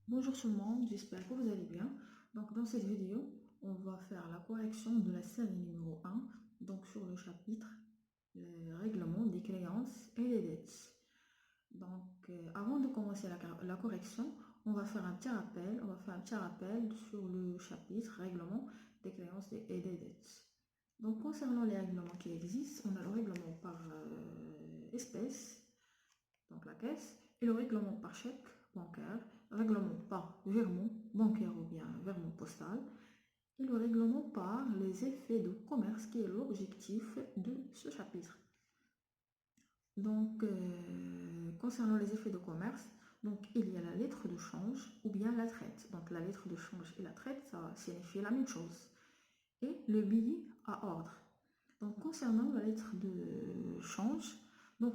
Bonjour tout le monde, j'espère que vous allez bien. Donc dans cette vidéo, on va faire la correction de la série numéro 1, donc sur le chapitre les règlements des créances et des dettes. Avant de commencer la correction, on va faire un petit rappel, sur le chapitre règlement des créances et des dettes. Donc concernant les règlements qui existent, on a le règlement par espèce, donc la caisse, et le règlement par chèque bancaire, le règlement par virement bancaire ou bien virement postal, et le règlement par les effets de commerce qui est l'objectif de ce chapitre. Concernant les effets de commerce, il y a la lettre de change ou bien la traite. Donc la lettre de change et la traite, ça signifie la même chose. Et le billet à ordre. Donc concernant la lettre de change, donc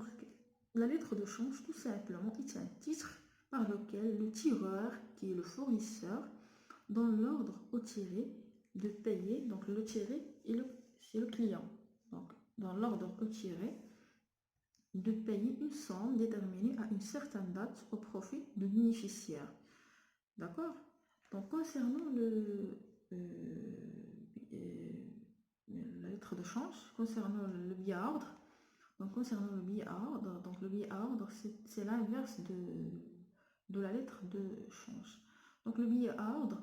la lettre de change, tout simplement, est un titre par lequel le tireur, qui est le fournisseur, dans l'ordre au tiré de payer, donc le tiré c'est le client. Donc dans l'ordre au tiré de payer une somme déterminée à une certaine date au profit du bénéficiaire. D'accord? Donc concernant la lettre de change, concernant le billet à ordre, concernant le billet à ordre, le billet à ordre, c'est l'inverse de la lettre de change. Donc le billet à ordre,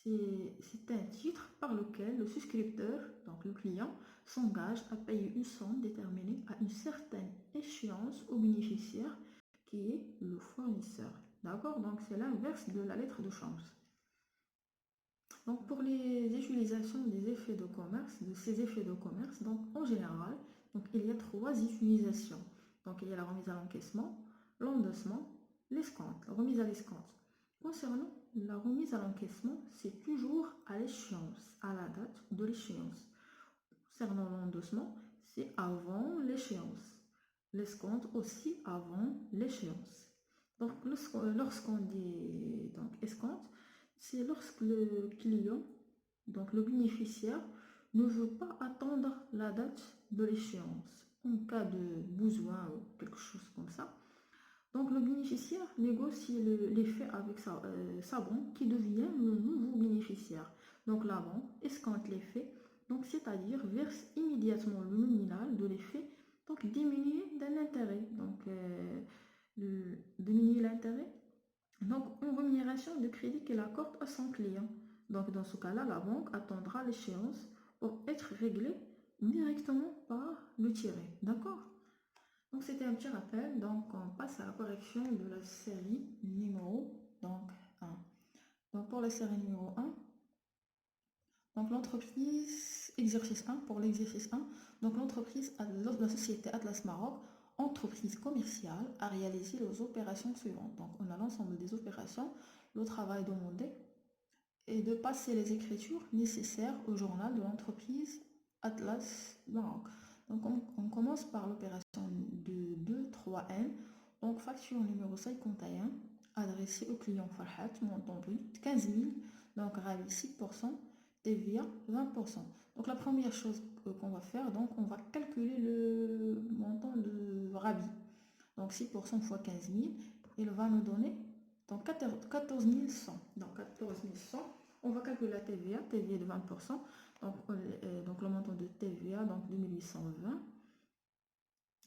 c'est un titre par lequel le souscripteur, donc le client, s'engage à payer une somme déterminée à une certaine échéance au bénéficiaire qui est le fournisseur. D'accord? Donc c'est l'inverse de la lettre de change. Donc pour les utilisations des effets de commerce, de ces effets de commerce, donc en général, il y a trois utilisations. Donc il y a la remise à l'encaissement, l'endossement, l'escompte, la remise à l'escompte. Concernant la remise à l'encaissement, c'est toujours à l'échéance, à la date de l'échéance. Concernant l'endossement, c'est avant l'échéance. L'escompte aussi avant l'échéance. Donc lorsqu'on dit escompte, c'est lorsque le client, donc le bénéficiaire, ne veut pas attendre la date de l'échéance en cas de besoin ou quelque chose comme ça. Donc le bénéficiaire négocie l'effet avec sa banque qui devient le nouveau bénéficiaire. Donc la banque escompte l'effet, donc c'est-à-dire verse immédiatement le nominal de l'effet, donc diminué d'un intérêt. Diminuer l'intérêt, donc une rémunération de crédit qu'elle accorde à son client. Donc dans ce cas-là, la banque attendra l'échéance pour être réglée directement par le tiré. D'accord? Donc c'était un petit rappel, donc on passe à la correction de la série numéro 1. Donc pour la série numéro 1, donc l'entreprise exercice 1, pour l'exercice 1, donc l'entreprise, la société Atlas Maroc, entreprise commerciale, a réalisé les opérations suivantes. Donc on a l'ensemble des opérations, le travail demandé et de passer les écritures nécessaires au journal de l'entreprise Atlas Maroc. Donc on commence par l'opération de 2-3N, donc facture numéro 51, adressée au client Farhat, montant brut 15 000, donc ravi 6%, TVA 20%. Donc la première chose qu'on va faire, donc on va calculer le montant de rabis. Donc 6% fois 15 000, il va nous donner donc 14 100. Donc 14 100, on va calculer la TVA, TVA de 20%, donc le montant de TVA, donc 2820.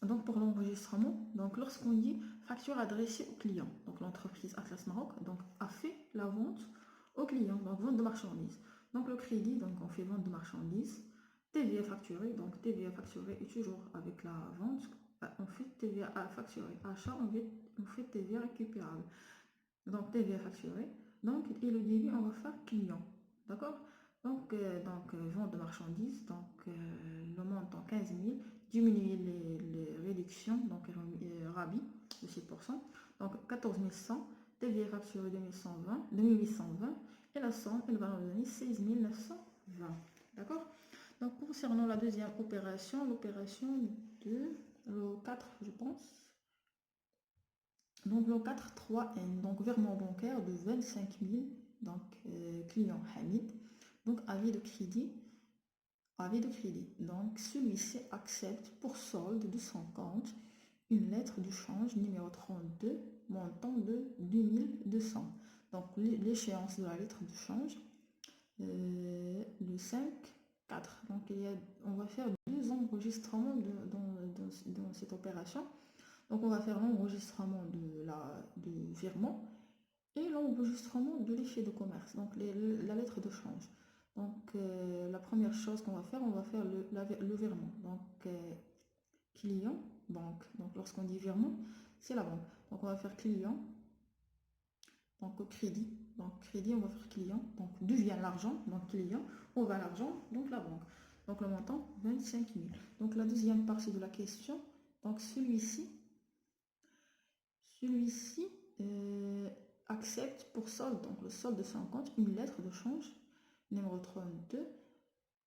Donc pour l'enregistrement, donc lorsqu'on dit facture adressée au client, donc l'entreprise Atlas Maroc donc, a fait la vente au client, donc vente de marchandises. Donc le crédit, donc on fait vente de marchandises, TVA facturée, donc TVA facturée est toujours avec la vente, on fait TVA facturée, achat, on fait TVA récupérable. Donc TVA facturée, donc et le débit on va faire client, d'accord? Vente de marchandises, le montant 15 000, diminuer les réductions, donc rabis de 6%, donc 14 100, TVA facturée 2820, et la somme, elle va nous donner 16 920, d'accord? Donc concernant la deuxième opération, l'opération de le 4, je pense. Donc le 4-3N, donc virement bancaire de 25 000, client Hamid, donc avis de crédit. Donc celui-ci accepte pour solde de son compte une lettre de change numéro 32, montant de 2200. Donc l'échéance de la lettre de change, le 5,4. Donc on va faire deux enregistrements dans cette opération. Donc on va faire l'enregistrement du virement et l'enregistrement de l'effet de commerce, donc la lettre de change. Donc la première chose qu'on va faire, on va faire le virement. Donc client, banque. Donc lorsqu'on dit virement, c'est la banque. Donc on va faire client, donc crédit. Donc crédit, on va faire client. Donc d'où vient l'argent? Donc client, on va l'argent, donc la banque. Donc le montant, 25 000. Donc la deuxième partie de la question, donc celui-ci accepte pour solde, donc le solde de 50, une lettre de change numéro 32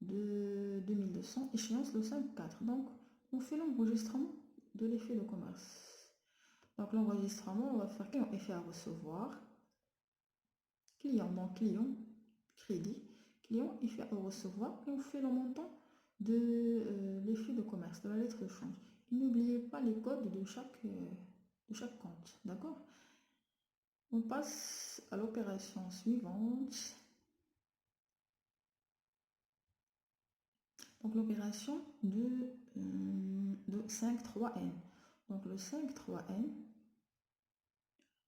de 2200, échéance le 5,4. Donc on fait l'enregistrement de l'effet de commerce. Donc l'enregistrement, on va faire client effet à recevoir, client, donc client, crédit, client effet à recevoir, et on fait le montant de l'effet de commerce, de la lettre de change. Et n'oubliez pas les codes de chaque compte, d'accord? On passe à l'opération suivante. Donc l'opération de 5,3N. Donc le 5,3N,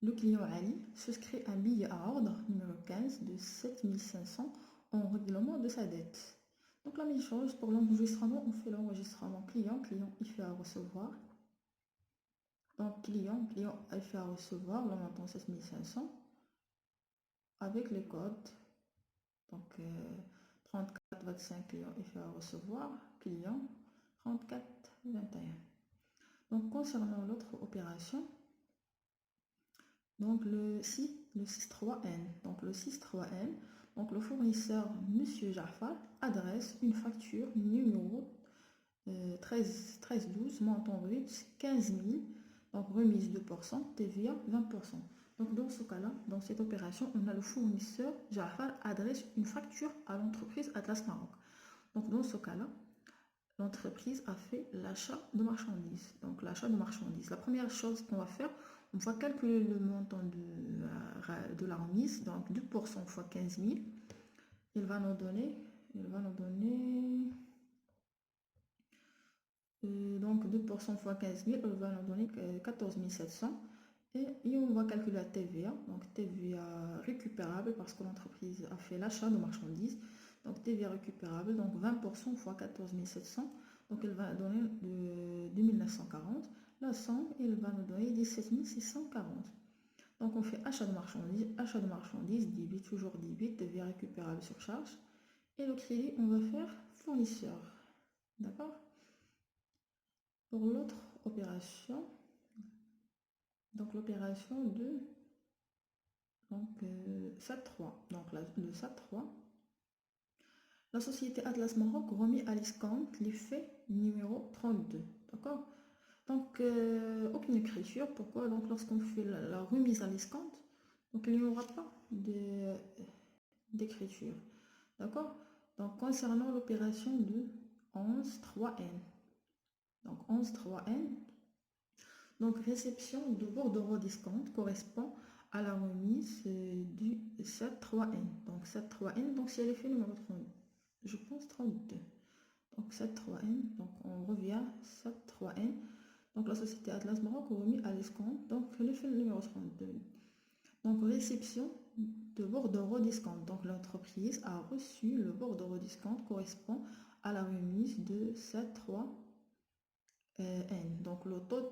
le client Ali souscrit un billet à ordre numéro 15 de 7500 en règlement de sa dette. Donc la même chose pour l'enregistrement, on fait l'enregistrement client, il fait à recevoir. Donc client il fait à recevoir le montant 7500 avec les codes. Donc 34,25 client il fait à recevoir, client 34,21. Donc concernant l'autre opération, donc le 6,3N. Donc le 6,3N, donc le fournisseur Monsieur Jafar adresse une facture numéro 1312, montant brut 15 000, donc remise 2%, TVA 20%. Donc dans ce cas-là, dans cette opération, on a le fournisseur Jafar adresse une facture à l'entreprise Atlas Maroc. Donc dans ce cas-là, l'entreprise a fait l'achat de marchandises. Donc l'achat de marchandises. La première chose qu'on va faire, on va calculer le montant de la remise, donc 2% fois 15 000. Il va nous donner donc 2% fois 15 000, il va nous donner 14 700. Et on va calculer la TVA, donc TVA récupérable parce que l'entreprise a fait l'achat de marchandises. Donc TVA récupérable, donc 20% fois 14 700, donc elle va donner de 2940. La somme, elle va nous donner 17 640. Donc on fait achat de marchandises, débit, toujours débit, TVA récupérable sur charge. Et le crédit, on va faire fournisseur. D'accord? Pour l'autre opération, donc l'opération de 7.3. Donc le 7.3, la société Atlas Maroc remet à l'escompte l'effet numéro 32. D'accord? Donc aucune écriture. Pourquoi? Donc lorsqu'on fait la remise à l'escompte, donc il n'y aura pas d'écriture. D'accord? Donc concernant l'opération de 11.3N. Donc 11.3N, donc réception de bordereau d'escompte correspond à la remise du 7.3N. Donc 7.3N, donc c'est l'effet numéro 32. Je pense 32. Donc 7.3N, donc on revient 7.3N. Donc la société Atlas Maroc remis à l'escompte, donc l'effet numéro 32. Donc réception de bordereau d'escompte. Donc l'entreprise a reçu le bordereau d'escompte correspond à la remise de 7.3N. Donc le taux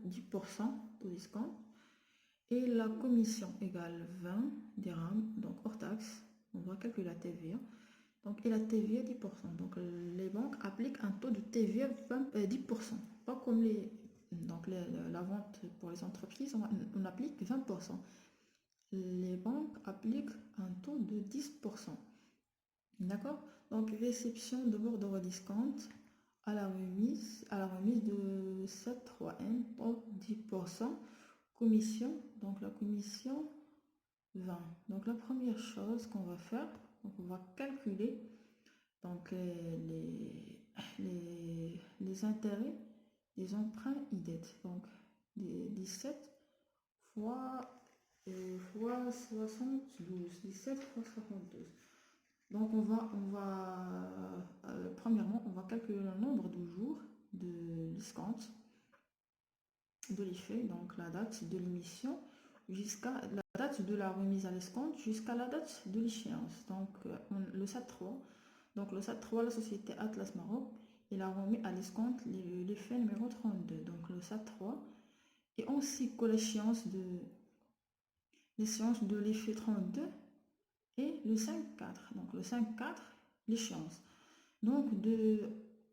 10% de discount et la commission égale 20 dirhams, donc hors taxe, on va calculer la TVA. Donc, et la TVA 10%. Donc les banques appliquent un taux de TVA 10%, pas comme la vente pour les entreprises, on applique 20%. Les banques appliquent un taux de 10%. D'accord? Donc réception de bordereau discount à la remise de 7.3N pour 10%, commission, donc la commission 20. Donc la première chose qu'on va faire, donc on va calculer donc les intérêts des emprunts IDET. Donc 17 fois fois 72, 17 fois 72. Donc premièrement, on va calculer le nombre de jours de l'escompte, de l'effet, donc la date de l'émission jusqu'à la date de la remise à l'escompte jusqu'à la date de l'échéance. Donc le SAT3, la société Atlas Maroc, il a remis à l'escompte l'effet numéro 32, donc le SAT3, et ainsi que l'échéance de l'effet 32 et le 5-4. Donc le 5-4, l'échéance. Donc de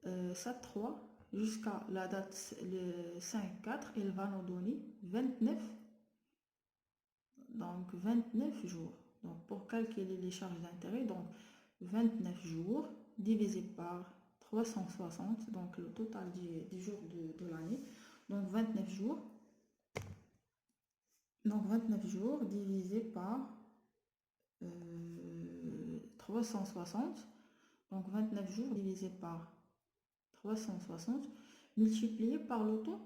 SAT3 jusqu'à la date le 5-4, il va nous donner 29, donc 29 jours. Donc pour calculer les charges d'intérêt, donc 29 jours divisé par 360, donc le total des jours de l'année. Donc 29 jours. Donc 29 jours divisé par 360. Donc 29 jours divisé par 360 multiplié par le taux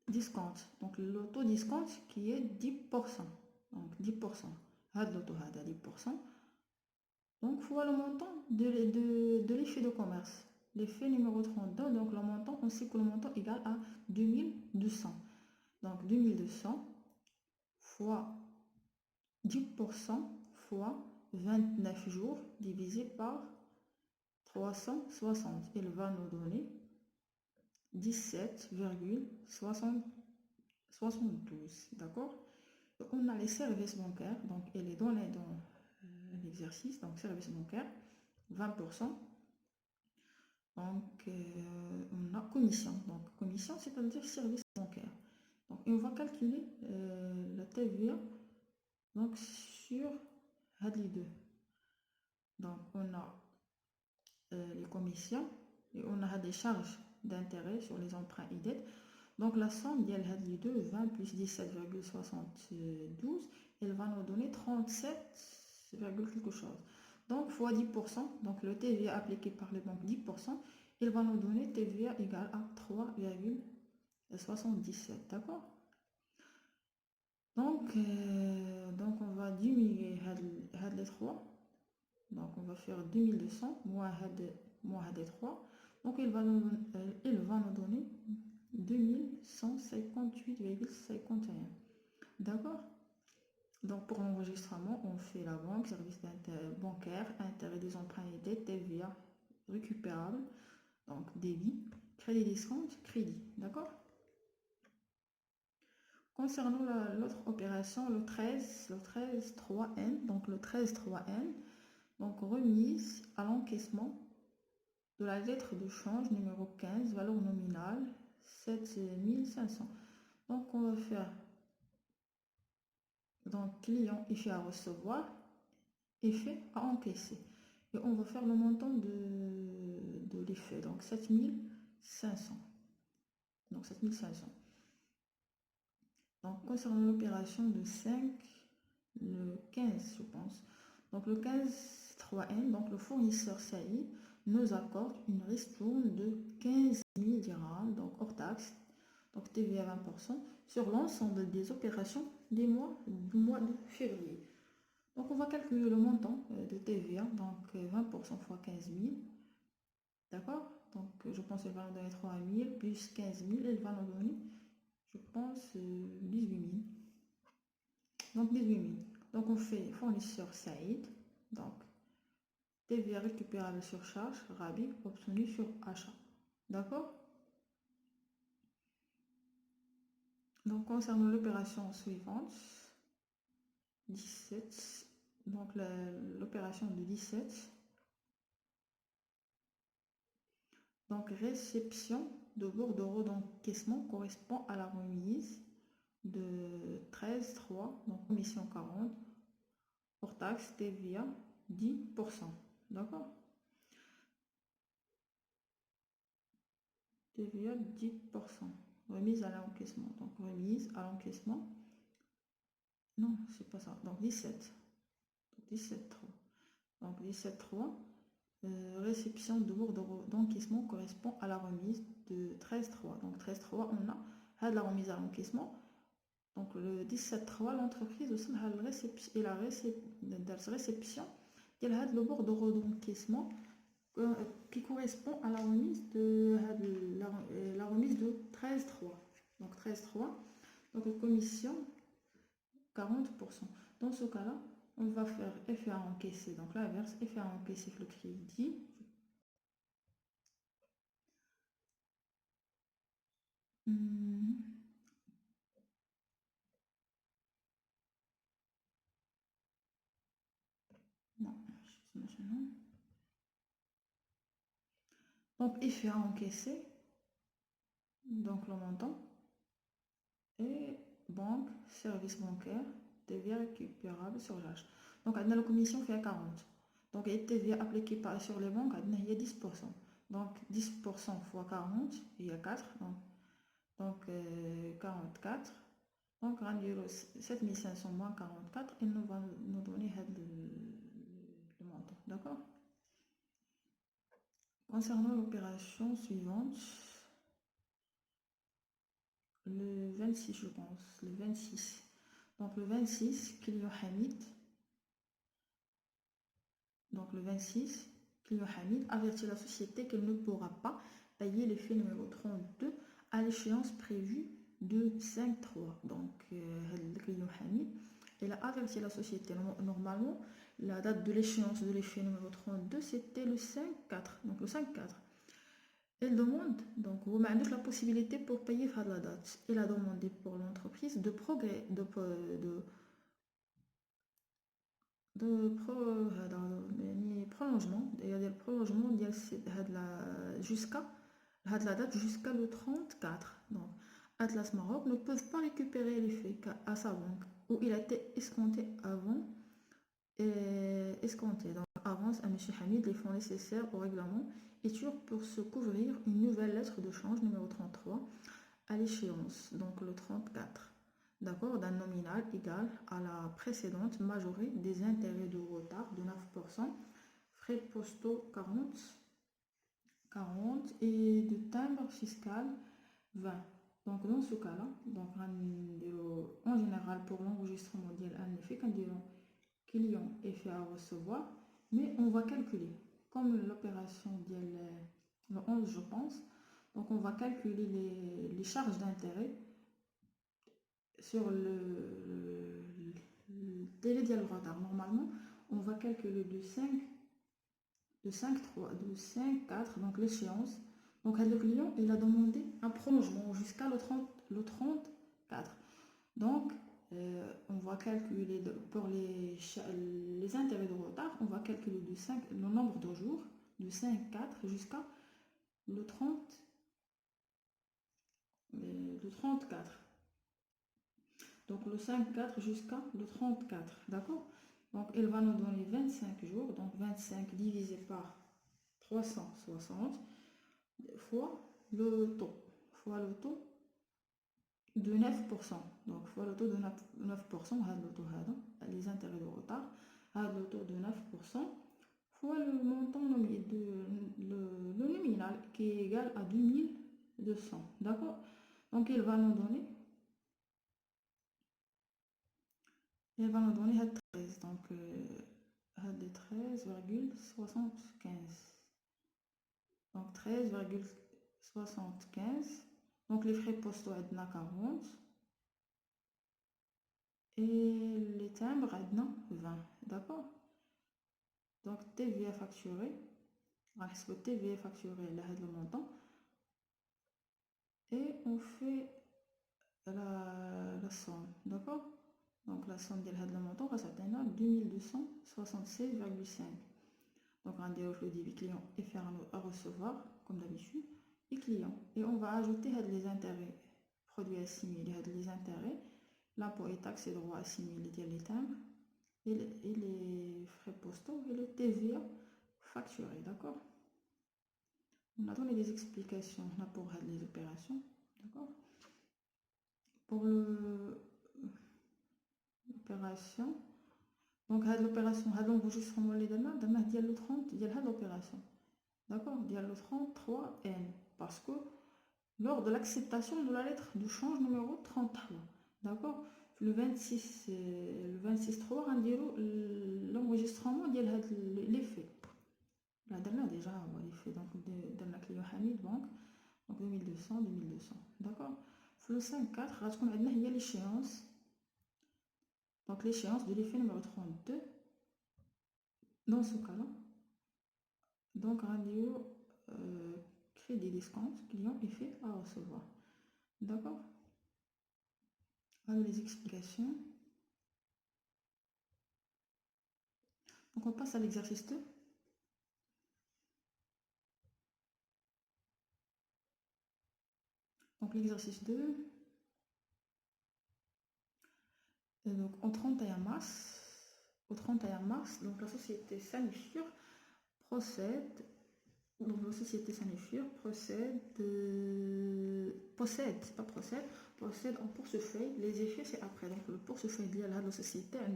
discount. Donc le taux discount qui est 10%. Donc 10%. Le taux 10%. Donc fois le montant de l'effet de commerce. L'effet numéro 32. Donc le montant, on sait que le montant est égal à 2200. Donc 2200 fois 10% fois 29 jours divisé par 360. Il va nous donner 17,72. D'accord? On a les services bancaires, donc elle est donnée dans l'exercice, donc service bancaire, 20%. Donc on a commission. Donc commission, c'est-à-dire service bancaire. Donc et on va calculer la TVA donc sur les deux. Donc on a les commissions et on a des charges d'intérêt sur les emprunts et dettes. Donc la somme d'elle les deux, 20 plus 17,72, elle va nous donner 37, quelque chose. Donc fois 10%, donc le TVA appliqué par les banques 10%, il va nous donner TVA égale à 3,77. D'accord? Donc on va diminuer les 3. Donc on va faire 2200 moins 3. Donc il va nous donner 2158,51. D'accord? Donc pour l'enregistrement, on fait la banque, service bancaire, intérêt des emprunts et dettes, TVA récupérable, donc débit, crédit discount, crédit. D'accord? Concernant l'autre opération, le 13.3N, donc le 13.3N, donc remise à l'encaissement de la lettre de change numéro 15, valeur nominale 7500. Donc on va faire donc client effet à recevoir, effet à encaisser. Et on va faire le montant de l'effet, donc 7500. Donc 7500. Donc concernant l'opération de 5, le 15 je pense. Donc le 15.3N, donc le fournisseur Saïd nous accorde une ristourne de 15 000 dirhams, donc hors taxe, donc TVA 20%, sur l'ensemble des opérations du mois de février. Donc on va calculer le montant de TVA, donc 20% fois 15 000. D'accord? Donc je pense qu'elle va nous donner 3 000 plus 15 000, elle va nous donner, je pense, 18 000. Donc 18 000. Donc on fait fournisseur Saïd, donc TVA récupérable sur charge, rabais obtenu sur achat. D'accord? Donc concernant l'opération suivante, 17, donc l'opération de 17, donc réception de bordereau d'encaissement correspond à la remise de 13.3, donc commission 40, hors taxe TVA 10%. D'accord? TVA 10%. Remise à l'encaissement. Donc remise à l'encaissement. Non, c'est pas ça. Donc 17. Donc 17.3. Donc 17.3. Réception de bordereau d'encaissement correspond à la remise de 13.3. Donc 13.3, on a la remise à l'encaissement. Donc le 17-3, l'entreprise aussi a la réception de le bord de d'encaissement qui correspond à la remise de la remise de 13,3. Donc 13,3. Donc commission 40%. Dans ce cas-là, on va faire effet à encaisser. Donc l'inverse, effet à encaisser le crédit. Non, juste maintenant. Donc effet à encaisser. Donc le montant. Et banque, service bancaire, TVA récupérable sur l'âge. Donc, on a la commission fait à 40. Donc, et TVA appliquée sur les banques, il y a 10%. Donc, 10% fois 40, il y a 4. Donc 44. Donc, 7500 moins 44, il nous va nous donner le montant. D'accord? Concernant l'opération suivante, le 26, je pense. Le 26. Donc, le 26, client Hamid. Donc, le 26, client Hamid avertit la société qu'elle ne pourra pas payer l'effet numéro 32 à l'échéance prévue de 5-3. Donc, le client Hamid, elle a averti la société. Normalement, la date de l'échéance de l'effet numéro 32, c'était le 5-4. Donc, le 5-4. Elle demande, donc, vous m'avez la possibilité pour payer à la date. Elle a demandé pour l'entreprise de prolongement. Il y a des prolongements jusqu'à la date jusqu'à le 34. Donc, Atlas Maroc ne peuvent pas récupérer les faits à sa banque où il a été escompté avant. Donc, avance à M. Hamid les fonds nécessaires au règlement et pour se couvrir une nouvelle lettre de change numéro 33 à l'échéance, donc le 34. D'accord, d'un nominal égal à la précédente majorée des intérêts de retard de 9%, frais postaux 40 et de timbre fiscal 20. Donc dans ce cas-là, donc en général pour l'enregistrement un effet client est fait à recevoir, mais on va calculer comme l'opération le 11 je pense. Donc on va calculer les charges d'intérêt sur le délai de retard. Normalement, on va calculer de 5, 4, donc l'échéance. Donc le client, il a demandé un prolongement jusqu'à le 34. Donc, on va calculer pour les intérêts de retard, on va calculer le nombre de jours de 5, 4 jusqu'à le 34. Donc le 5-4 jusqu'à le 34, d'accord? Donc il va nous donner 25 jours, donc 25 divisé par 360 fois le taux de 9%. Donc fois le taux de 9%, les intérêts de retard, le taux de 9%, fois le montant le nominal qui est égal à 2200, d'accord? Donc il va nous donner 13, donc 13,75. Donc 13,75. Donc les frais postaux عندنا 40 et les timbres عندنا 20, d'accord? Donc TVA facturé, on va TVA facturé là le montant et on fait la somme, d'accord? Donc la somme de le montant va s'atteindre 2276,5. Donc on va dire le débit client et faire à recevoir comme d'habitude et client. Et on va ajouter les intérêts, produits assimilés, les intérêts, l'impôt et taxes et droits assimilés, les timbres et les frais postaux et le TVA facturé, d'accord? On a donné des explications là pour les opérations, d'accord? Pour l'opération, donc l'opération, l'enregistrement les données, il y a le 30, il y a l'opération, d'accord? Il y a le 33N parce que lors de l'acceptation de la lettre de change numéro 33. d'accord. Le 26 le 26/3 غنديرو l'enregistrement ديال هاد l'effet. Là درنا déjà l'effet donc درنا client حميد banque donc 2200 2200 d'accord. Le 5/4 غتكون عندنا هي l'échéance donc l'échéance de l'effet numéro 32 dans ce cas là donc غنديرو crédit discount client effet à recevoir d'accord. Alors les explications. Donc on passe à l'exercice 2. Donc l'exercice 2, donc au 31 mars, donc la société Sanifur procède, donc la société Sanifur possède en portefeuille, les effets c'est après, donc le portefeuille de la société a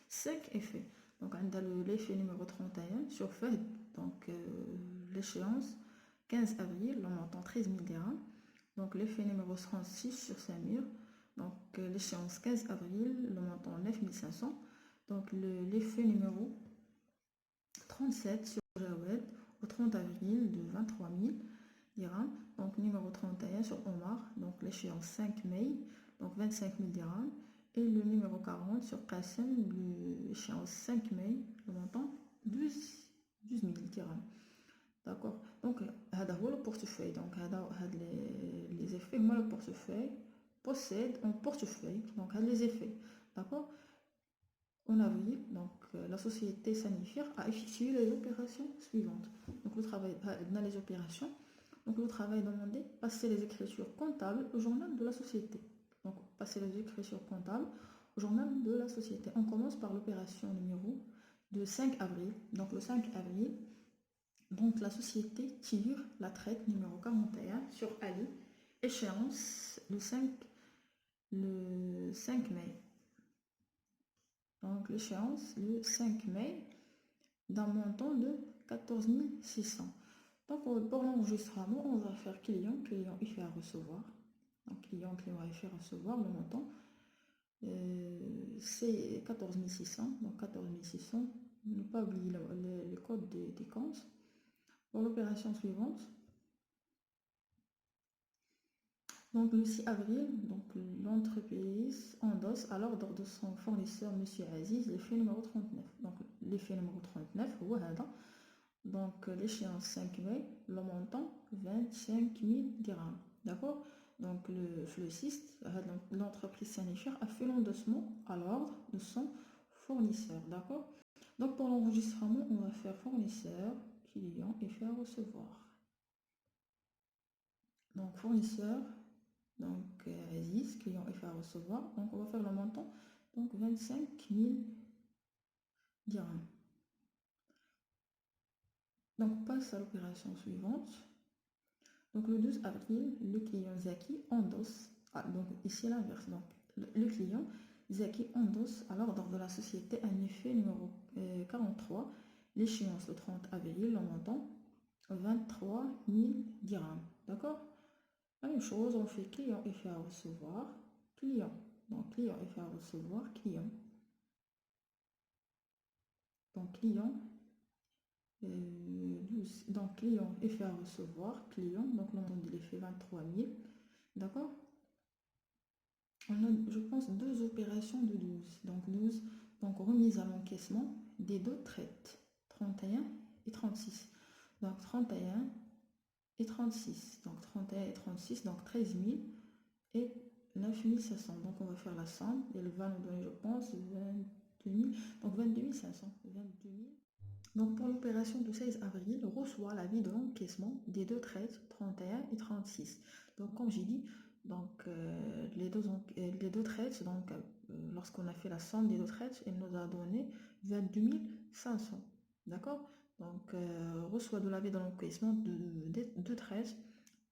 5 effets. Donc on a l'effet numéro 31 sur feuille, donc l'échéance 15 avril, le montant 13 000 dirhams. Donc l'effet numéro 36 sur Samir, donc l'échéance 15 avril, le montant 9500. Donc l'effet numéro 37 sur Jawed au 30 avril de 23 000 dirhams. Donc numéro 31 sur Omar, donc l'échéance 5 mai, donc 25 000 dirhams. Et le numéro 40 sur Qassem, l'échéance 5 mai, le montant 12 000 dirhams. D'accord. Donc le portefeuille, donc les effets, moi le portefeuille possède un portefeuille, donc les effets. D'accord. En avril, donc la société Sanifir a effectué les opérations suivantes. Donc le travail dans les opérations, donc le travail demandé, passer les écritures comptables au journal de la société. Donc passer les écritures comptables au journal de la société. On commence par l'opération numéro de 5 avril. Donc le 5 avril, donc la société tire la traite numéro 41 sur Ali, échéance le 5 mai. Donc l'échéance le 5 mai d'un montant de 14 600. Donc pour l'enregistrement, on va faire client effet à recevoir. Donc client effet à recevoir, le montant c'est 14 600. Donc 14 600, ne pas oublier le code des comptes. Pour l'opération suivante, donc le 6 avril, donc l'entreprise endosse à l'ordre de son fournisseur Monsieur Aziz l'effet numéro 39. Donc l'effet numéro 39, donc l'échéance 5 mai, le montant 25 000 dirhams. D'accord. Donc le 6, l'entreprise Sanifur a fait l'endossement à l'ordre de son fournisseur. D'accord. Donc pour l'enregistrement, on va faire fournisseur, client et faire recevoir. Donc fournisseur, donc Aziz, client et faire recevoir. Donc on va faire le montant, donc 25 000 dirhams. Donc passe à l'opération suivante. Donc le 12 avril, le client Zaki endosse, donc ici l'inverse, donc le client Zaki endosse à l'ordre de la société un effet numéro 43, l'échéance le 30 avril, le montant 23 000 dirhams. D'accord. La même chose, on fait client effet à recevoir, client. Donc client effet à recevoir, client. Donc client, 12. Donc client effet à recevoir, client. Donc le montant de l'effet 23 000. D'accord. On a, je pense, deux opérations de 12. Donc 12, donc remise à l'encaissement des deux traites, 31 et 36. Donc 31 et 36. Donc 31 et 36, donc 13 000 et 9 500. Donc on va faire la somme. Et elle va nous donner, je pense, 22 000. Donc 22 500. 22 000. Donc pour l'opération du 16 avril, on reçoit l'avis de l'encaissement des deux traites, 31 et 36. Donc comme j'ai dit, donc les deux traites, donc lorsqu'on a fait la somme des deux traites, elle nous a donné 22 500. D'accord. Donc reçoit de l'avis de l'encaissement des deux traites,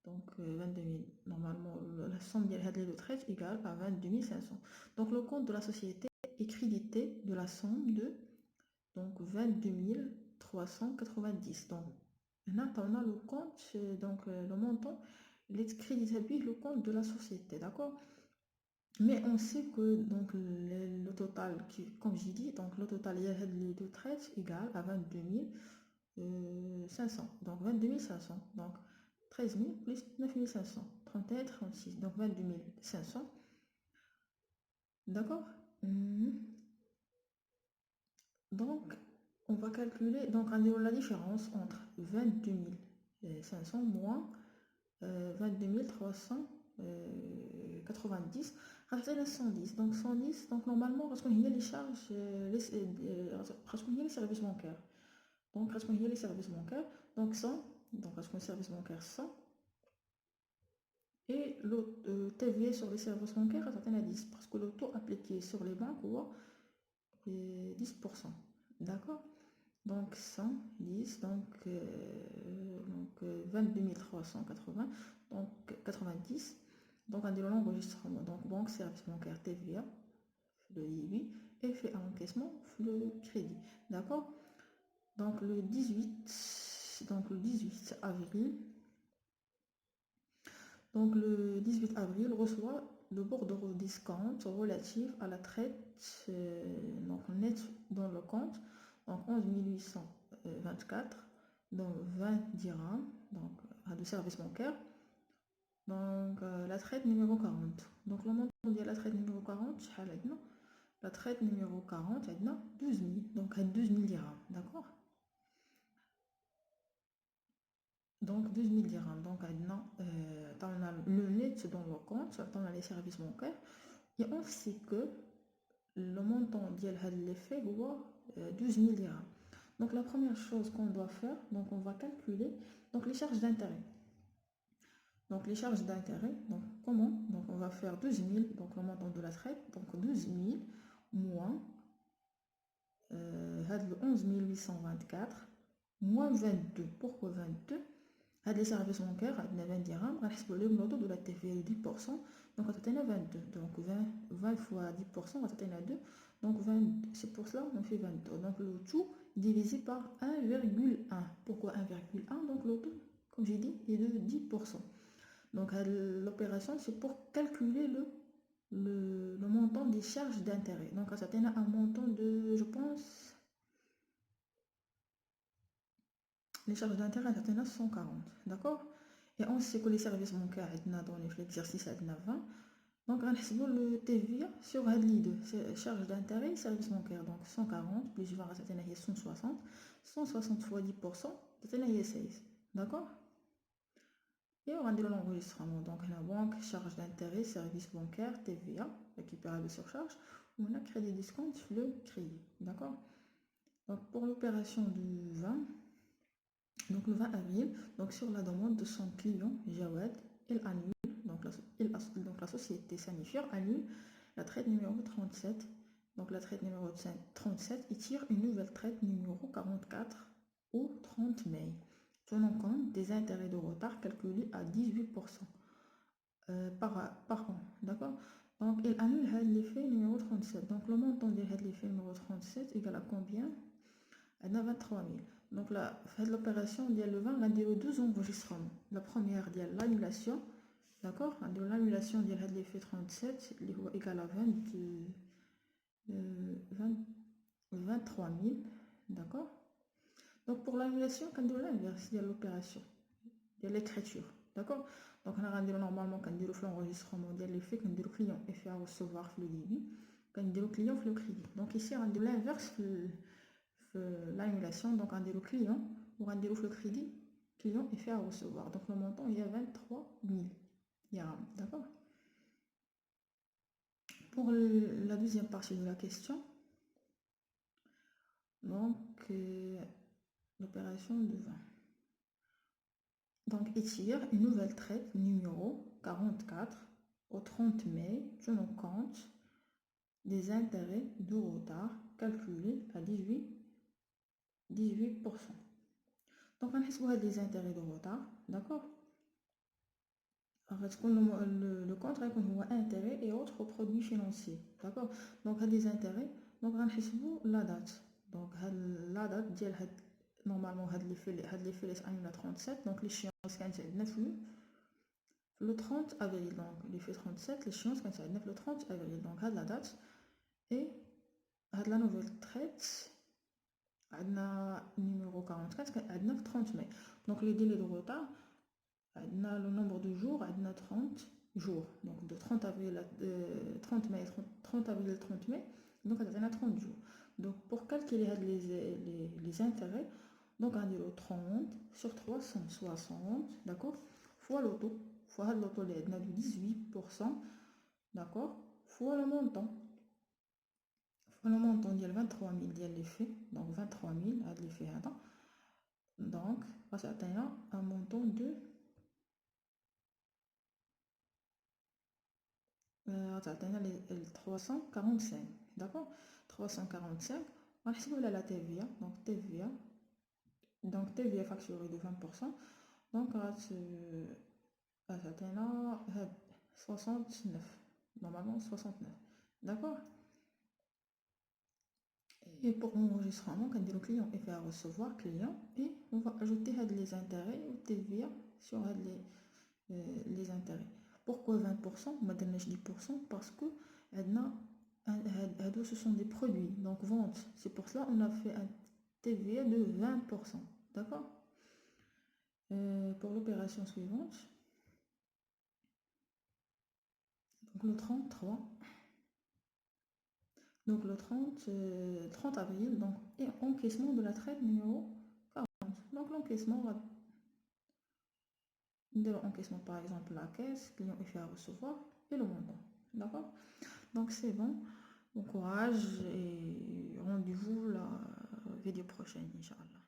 donc 22 000. Normalement la somme des deux traites égale à 22 500. Donc le compte de la société est crédité de la somme de donc 22 390. Donc maintenant on a le compte, donc le montant, les crédits s'appuient le compte de la société. D'accord. Mais on sait que donc le total, comme j'ai dit, donc le total, il y a les deux traites égale à 22 500. Donc 22 500. Donc 13 000 plus 9 500. 31, 36. Donc 22 500. D'accord. Donc on va calculer donc la différence entre 22 500 moins 22 390 rajouter les 110. Donc 110, donc normalement, parce qu'on y a les charges, parce qu'on y a les services bancaires. Donc parce qu'on y a les services bancaires, donc 100, donc parce qu'on y a les services bancaires 100, et le TVA sur les services bancaires, ça à 10, parce que le taux appliqué sur les banques, est 10%. D'accord. Donc 110, donc 22 380, donc 90. Donc on dit l'enregistrement, donc banque, service bancaire, TVA, le débit, et fait à encaissement, le crédit. D'accord. Donc le 18 avril, le 18 avril reçoit le bordereau discount relatif à la traite donc net dans le compte, donc 11 824, donc 20 dirhams, donc de service bancaire. Donc la traite numéro 40. Donc le montant de la traite numéro 40, la traite numéro 40, 12 000, donc 12 000 dirhams, d'accord. Donc 12 000 dirhams, donc dans le net dans le compte, dans les services bancaires, et on sait que le montant de l'effet est 12 000 dirhams. Donc la première chose qu'on doit faire, donc on va calculer donc les charges d'intérêt. Donc les charges d'intérêt, donc comment? Donc on va faire 12 000, donc le montant de la traite, donc 12 000 moins 11 824 moins 22. Pourquoi 22? Les services bancaires, 20 dirhams, on le montant de la TVA de 10%, donc on a 22. Donc 20 fois 10%, on a 2. Donc 20, c'est pour cela on fait 22. Donc le tout divisé par 1,1. Pourquoi 1,1? Donc le tout, comme j'ai dit, est de 10%. Donc l'opération, c'est pour calculer le montant des charges d'intérêt. Donc ça a un montant de, je pense, les charges d'intérêt à 140, d'accord. Et on sait que les services bancaires dans l'exercice 20. Donc on le TVA sur les deux charges d'intérêt et services bancaires. Donc 140 plus 20 c'est 160. 160 fois 10%, c'est 16, d'accord. Et on va dire l'enregistrement. Donc la banque, charge d'intérêt, service bancaire, TVA, récupérable sur charge, on a crédit discount, le crédit, d'accord. Donc pour l'opération du 20, donc le 20 avril, donc sur la demande de son client, Jawad, elle annule, donc la société sanitaire annule la traite numéro 37. Donc la traite numéro 37, il tire une nouvelle traite numéro 44 au 30 mai, tenant compte des intérêts de retard calculés à 18% par an, d'accord. Donc il annule l'effet numéro 37. Donc le montant de l'effet numéro 37 égale à combien? À 23 000. Donc là, faites l'opération, il y a le 20, il y a 12 enregistrements. La première, il y a l'annulation, d'accord. L'annulation, il y a l'effet 37, il est égal à 23 000, d'accord. Donc pour l'annulation, quand on l'inverse, il y a l'opération, il y a l'écriture, d'accord. Donc on a normalement quand on fait l'enregistrement, il y a l'effet quand le client est fait à recevoir le débit, quand le client fait le crédit. Donc ici on a l'inverse, l'annulation, donc un le client ou un le crédit, client est fait à recevoir. Donc le montant il y a 23 000 dirhams, d'accord. Pour la deuxième partie de la question, donc l'opération de 20. Donc étire une nouvelle traite numéro 44 au 30 mai, tenant compte des intérêts de retard calculés à 18%. Donc on a des intérêts de retard, d'accord. Le contrat qu'on voit intérêt et autres produits financiers, d'accord. Donc des intérêts, donc on la date. Donc la date normalement had les fêles à 37, donc l'échéance 9 août. le 30 avril. Donc, il fait 37, l'échéance quand ça le 30 avril. Donc, à la date. Et à la nouvelle traite, à numéro 44, à 30 mai. Donc, les délais de retard, le nombre de jours, à 30 jours. Donc, de 30 avril à 30 mai, 30 avril à 30 mai. Donc, on a 30 jours. Donc, pour calculer les intérêts, donc on dit le 30 sur 360, d'accord, fois l'auto, fois l'auto, il y a de 18%, d'accord, fois le montant. Fois le montant, il y a 23 000, il y a l'effet, donc 23 000, à l'effet, attends. Donc, on s'atteint un montant de 345, d'accord, 345. On va essayer la TVA, donc TVA facturée de 20%, donc on va 69, normalement 69, d'accord. Et pour l'enregistrement, quand le client est fait à recevoir client, et on va ajouter les intérêts ou TVA sur les intérêts. Pourquoi 20%? On va donner 10% parce que ce sont des produits, donc vente. C'est pour cela qu'on a fait un TVA de 20%. D'accord? Pour l'opération suivante, donc le 33, donc le 30 avril, donc, et encaissement de la traite numéro 40. Donc l'encaissement va de l'encaissement, par exemple la caisse, client est fait à recevoir et le montant. D'accord? Donc c'est bon. Bon courage et rendez-vous la vidéo prochaine, Inch'Allah.